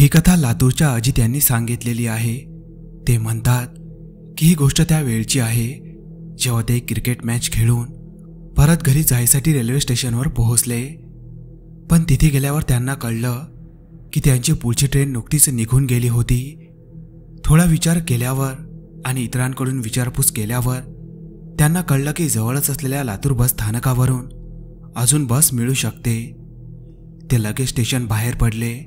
ही कथा लातूरच्या अजित यांनी सांगितलेली आहे। ते म्हणतात की ही गोष्ट त्या वेळची आहे जेव्हा ते क्रिकेट मॅच खेळून परत घरी जायसाठी रेल्वे स्टेशनवर पोहोचले। पण तिथे गेल्यावर त्यांना कळलं की त्यांची पुढची ट्रेन नुकतीच निघून गेली होती। थोडा विचार केल्यावर आणि इतरांकडून विचारपूस केल्यावर त्यांना कळलं की जवळच असलेल्या लातूर बस स्थानकावरून अजून बस मिळू शकते। ते लगेच स्टेशन बाहेर पडले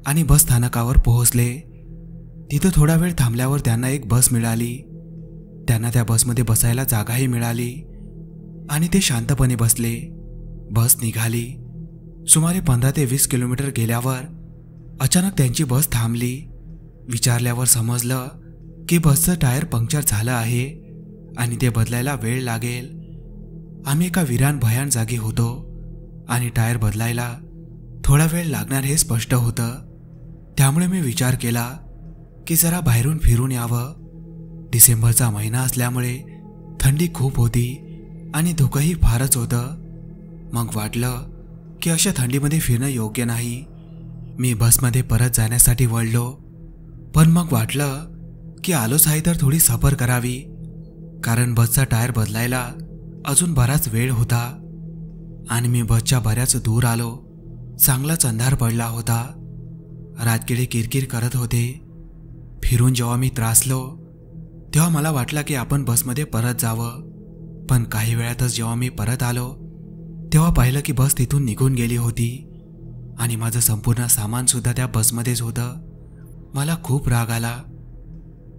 आणि बस स्थानकावर पोहोचले। तिथे थोडा वेळ थांबल्यावर त्यांना एक बस मिळाली। त्यांना त्या बसमध्ये बसायला जागाही मिळाली आणि ते शांतपणे बसले। बस निघाली। सुमारे 15 ते 20 किलोमीटर गेल्यावर अचानक त्यांची बस थांबली। विचारल्यावर समजलं की बसचं टायर पंक्चर झालं आहे आणि ते बदलायला वेळ लागेल। आम्ही एका विरान भयान जागी होतो आणि टायर बदलायला थोडा वेळ लागणार हे स्पष्ट होतं। त्यामुळे मी विचार केला की जरा बाहेरून फिरून यावं। डिसेंबरचा महिना असल्यामुळे थंडी खूप होती आणि धुकंही फारच होतं। मग वाटलं की अशा थंडीमध्ये फिरणं योग्य नाही। मी बसमध्ये परत जाण्यासाठी वळलो, पण मग वाटलं की आलोच आहे तर थोडी सफर करावी, कारण बसचा टायर बदलायला अजून बराच वेळ होता। आणि मी बसच्या बऱ्याच दूर आलो। चांगलाच अंधार पडला होता। रातकिडे किरकिर करत होते। फिरून जेव्हा मी त्रासलो तेव्हा मला वाटलं की आपण बसमध्ये परत जावं, पण काही वेळातच जेव्हा मी परत आलो तेव्हा पाहिलं की बस तिथून निघून गेली होती आणि माझं संपूर्ण सामान सुद्धा त्या बसमध्येच होतं। मला खूप राग आला।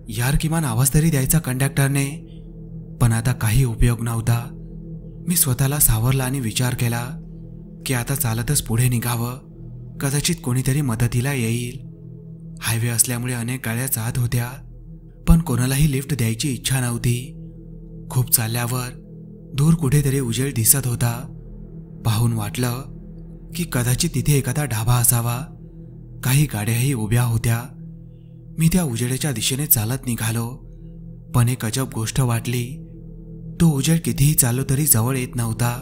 यार, किमान आवाज तरी द्यायचा कंडक्टरने, पण आता काही उपयोग नव्हता। मी स्वतःला सावरला आणि विचार केला की आता चालतच पुढे निघावं, कदाचित कोणीतरी मदतीला येईल। हायवे असल्यामुळे अनेक गाड्या जात होत्या, पण कोणालाही लिफ्ट द्यायची इच्छा नव्हती। खूप चालल्यावर दूर कुठेतरी उजेड दिसत होता। पाहून वाटलं की कदाचित तिथे एखादा ढाबा असावा। काही गाड्याही उभ्या होत्या। मी त्या उजेडाच्या दिशेने चालत निघालो, पण एक अजब गोष्ट वाटली। तो उजेड कितीही चाललो तरी जवळ येत नव्हता।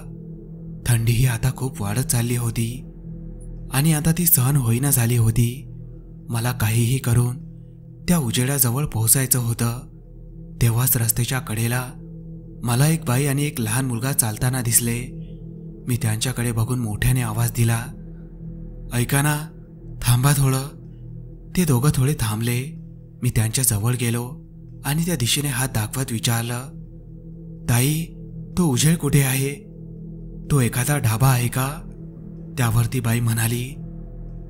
थंडीही आता खूप वाढत चालली होती आणि आता ती सहन होईना झाली होती। मला काहीही करून त्या उजेडाजवळ पोहोचायचं होतं। तेव्हाच रस्त्याच्या कडेला मला एक बाई आणि एक लहान मुलगा चालताना दिसले। मी त्यांच्याकडे बघून मोठ्याने आवाज दिला, ऐका ना, थांबा थोडं। ते दोघं थोडे थांबले। मी त्यांच्या जवळ गेलो आणि त्या दिशेने हात दाखवत विचारलं, ताई, तो उजेड कुठे आहे? तो एखादा ढाबा आहे का? त्यावरती बाई म्हणाली,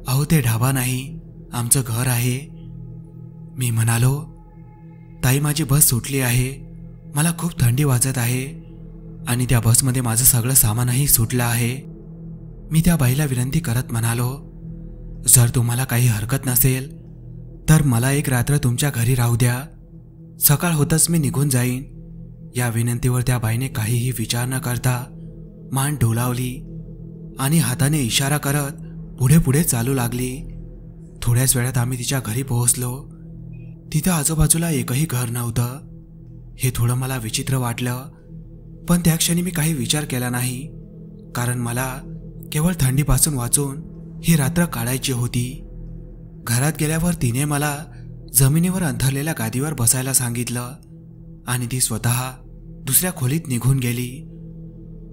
अहो, ते ढाबा नाही, आमचं घर आहे। मी म्हणालो, ताई, माझी बस सुटली आहे। मला खूप थंडी वाजत आहे आणि त्या बसमध्ये माझं सगळं सामानही सुटलं आहे। मी त्या बाईला विनंती करत म्हणालो, जर तुम्हाला काही हरकत नसेल तर मला एक रात्र तुमच्या घरी राहू द्या। सकाळ होतच मी निघून जाईन। या विनंतीवर त्या बाईने काहीही विचार न करता मान डोलावली आणि हाताने इशारा करत पुढे पुढे चालू लागली। थोड्याच वेळात आम्ही तिच्या घरी पोहोचलो। तिथं आजूबाजूला एकही घर नव्हतं। हे थोडं मला विचित्र वाटलं, पण त्या क्षणी मी काही विचार केला नाही, कारण मला केवळ थंडीपासून वाचून ही रात्र काढायची होती। घरात गेल्यावर तिने मला जमिनीवर अंथरलेल्या गादीवर बसायला सांगितलं आणि ती स्वतः दुसऱ्या खोलीत निघून गेली।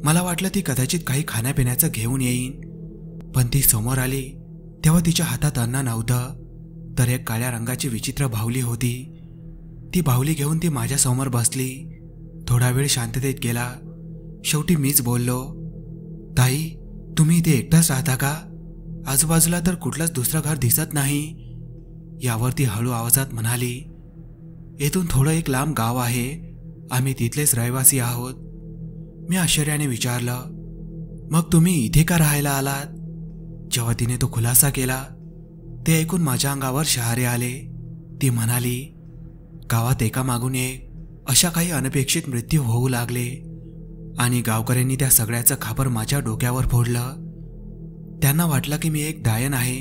मला वाटलं ती कदाचित काही खाण्यापिण्याचं घेऊन येईन, पण ती समोर आली तेव्हा तिच्या हातात अन्न नव्हतं, तर एक काळ्या रंगाची विचित्र बाहुली होती। ती बाहुली घेऊन ती माझ्यासमोर बसली। थोडा वेळ शांततेत गेला। शेवटी मीच बोललो, ताई, तुम्ही इथे एकटाच राहता का? आजूबाजूला तर कुठलंच दुसरं घर दिसत नाही। यावर ती हळू आवाजात म्हणाली, येथून थोडं एक लांब गाव आहे, आम्ही तिथलेच रहिवासी आहोत। मी आश्चर्याने विचारलं, मग तुम्ही इथे का राहायला आलात? जेव्हा तिने तो खुलासा केला ते ऐकून माझ्या अंगावर शहारे आले। ती म्हणाली, गावात एकामागून एक अशा काही अनपेक्षित मृत्यू होऊ लागले आणि गावकऱ्यांनी त्या सगळ्याचं खापर माझ्या डोक्यावर फोडलं। त्यांना वाटलं की मी एक डायन आहे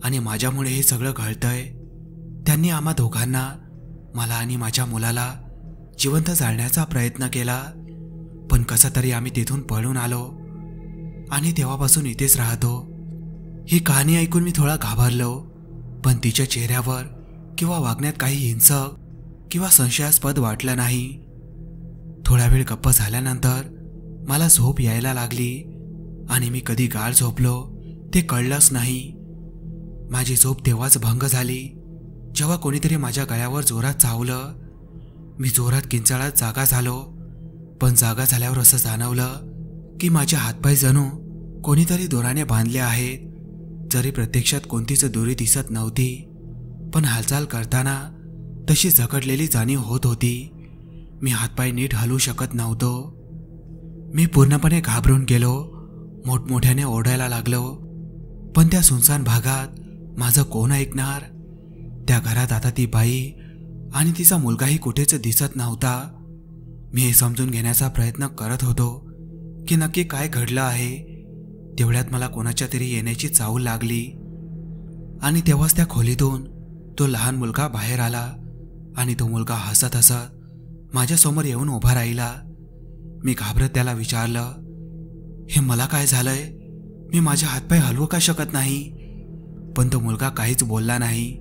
आणि माझ्यामुळे हे सगळं घडतंय। त्यांनी आम्हा दोघांना, मला आणि माझ्या मुलाला, जिवंत जाळण्याचा प्रयत्न केला, पण कसा तरी आम्ही तिथून पळून आलो आणि तेव्हापासून इथेच राहतो। ही कहाणी ऐकून मी थोडा घाबरलो पण तिच्या चेहऱ्यावर किंवा वागण्यात काही हिंसक किंवा संशयास्पद वाटलं नाही. थोडा वेळ गप्प झाल्यानंतर मला झोप यायला लागली आणि मी कधी गाढ झोपलो ते कळलंच नाही. माझी झोप तेव्हाच भंग झाली जेव्हा कोणीतरी माझ्या गळ्यावर जोरात चावलं. मी जोरात किंचाळत जागा झालो, पण जागा झाल्यावर असं जाणवलं की माझे हातपाय जणू कोणीतरी दोराने बांधले आहेत. जरी प्रत्यक्षात कोणतीच दोरी दिसत नव्हती, पण हालचाल करताना तशी जखडलेली जाणीव होत होती. मी हातपाय नीट हलवू शकत नव्हतो. मी पूर्णपणे घाबरून गेलो, मोठमोठ्याने ओरडायला लागलो, पण त्या सुनसान भागात माझं कोण ऐकणार? त्या घरात आता ती बाई आणि तिचा मुलगाही कुठेच दिसत नव्हता. मी हे समजून घेण्याचा प्रयत्न करत होतो की नक्की काय घडलं आहे. तेवढ्यात मला कोणाच्या तरी येण्याची चाहूल लागली आणि तेव्हाच त्या खोलीतून तो लहान मुलगा बाहेर आला आणि तो मुलगा हसत हसत माझ्यासमोर येऊन उभा राहिला. मी घाबरत त्याला विचारलं, हे मला काय झालंय? मी माझे हातपाय हलवू का शकत नाही? पण तो मुलगा काहीच बोलला नाही.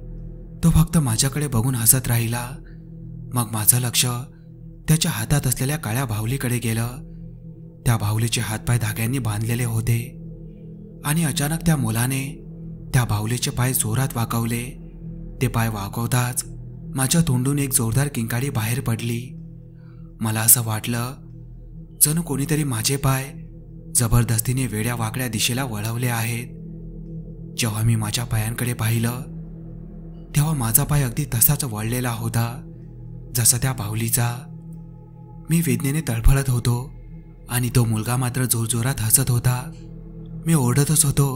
तो फक्त माझ्याकडे बघून हसत राहिला. मग माझं लक्ष त्याच्या हातात असलेल्या काळ्या बाहुलीकडे गेलं. त्या बाहुलीचे हातपाय धाग्यांनी बांधलेले होते आणि अचानक त्या मुलाने त्या बाहुलीचे पाय जोरात वाकवले. ते पाय वाकवताच माझ्या तोंडून एक जोरदार किंकाळी बाहेर पडली. मला असं वाटलं जणू कोणीतरी माझे पाय जबरदस्तीने वेड्या वाकड्या दिशेला वळवले आहेत. जेव्हा मी माझ्या पायांकडे पाहिलं तेव्हा माझा पाय अगदी तसाच वळलेला होता जसा त्या बाहुलीचा. मी वेदनेने तळफळत होतो आणि तो मुलगा मात्र जोरजोरात हसत होता. मी ओरडतच होतो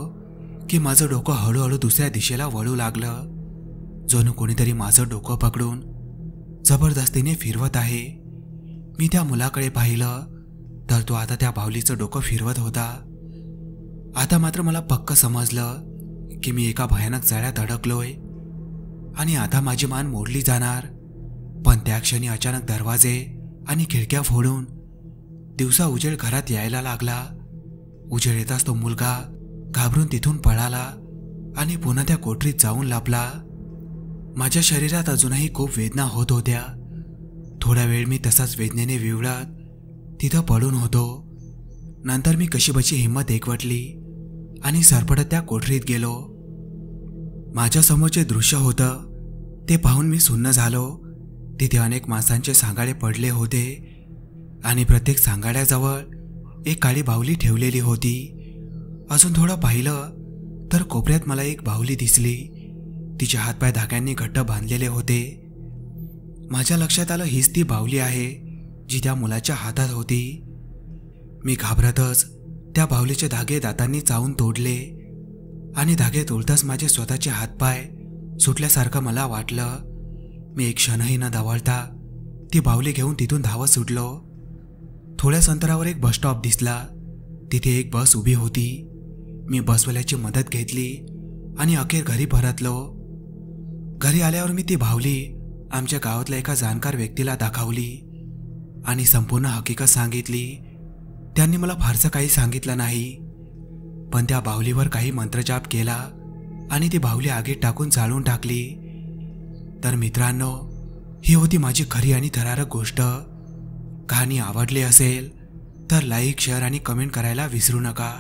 की माझं डोकं हळूहळू दुसऱ्या दिशेला वळू लागलं, जणू कोणीतरी माझं डोकं पकडून जबरदस्तीने फिरवत आहे. मी त्या मुलाकडे पाहिलं तर तो आता त्या बाहुलीचं डोकं फिरवत होता. आता मात्र मला पक्क समजलं की मी एका भयानक जाळ्यात अडकलोय आणि आता माझी मान मोडली जाणार. पण त्या क्षणी अचानक दरवाजे आणि खिडक्या फोडून दिवसा उजेड घरात यायला लागला. उजेड येताच तो मुलगा घाबरून तिथून पळाला आणि पुन्हा त्या कोठरीत जाऊन लपला. माझ्या शरीरात अजूनही खूप वेदना होत होत्या. थोडा वेळ मी तसाच वेदनेने विवळत तिथं पडून होतो. नंतर मी कशीबशी हिंमत एकवटली आणि सरपटत त्या कोठरीत गेलो. माझ्या समोरचे दृश्य होतं ते पाहून मी सुन्न झालो. तिथे अनेक माणसांचे सांगाडे पडले होते आणि प्रत्येक सांगाड्याजवळ एक काळी बाहुली ठेवलेली होती. अजून थोडं पाहिलं तर कोपऱ्यात मला एक बाहुली दिसली. तिचे हातपाय धाग्यांनी घट्ट बांधलेले होते. माझ्या लक्षात आलं हीच ती बाहुली आहे जी त्या मुलाच्या हातात होती. मी घाबरतच त्या बाहुलीचे धागे दातांनी चावून तोडले आणि धागे तोडताच माझे स्वतःचे हातपाय सुटल्यासारखं मला वाटलं. मी एक क्षणही न दवळता ती बाहुली घेऊन तिथून धावत सुटलो. थोड्याच अंतरावर एक बस स्टॉप दिसला. तिथे एक बस उभी होती. मी बसवाल्याची मदत घेतली आणि अखेर घरी परतलो. घरी आल्यावर मी ती बाहुली आमच्या गावातल्या एका जाणकार व्यक्तीला दाखवली आणि संपूर्ण हकीकत सांगितली. त्यांनी मला फारसं काही सांगितलं नाही, पण त्या बाहुलीवर काही मंत्रजाप केला आणि ती बाहुली आगीत टाकून जाळून टाकली. तर मित्रांनो, ही होती माझी खरी आणि थरारक गोष्ट. कहाणी आवडली असेल तर लाईक, शेअर आणि कमेंट करायला विसरू नका.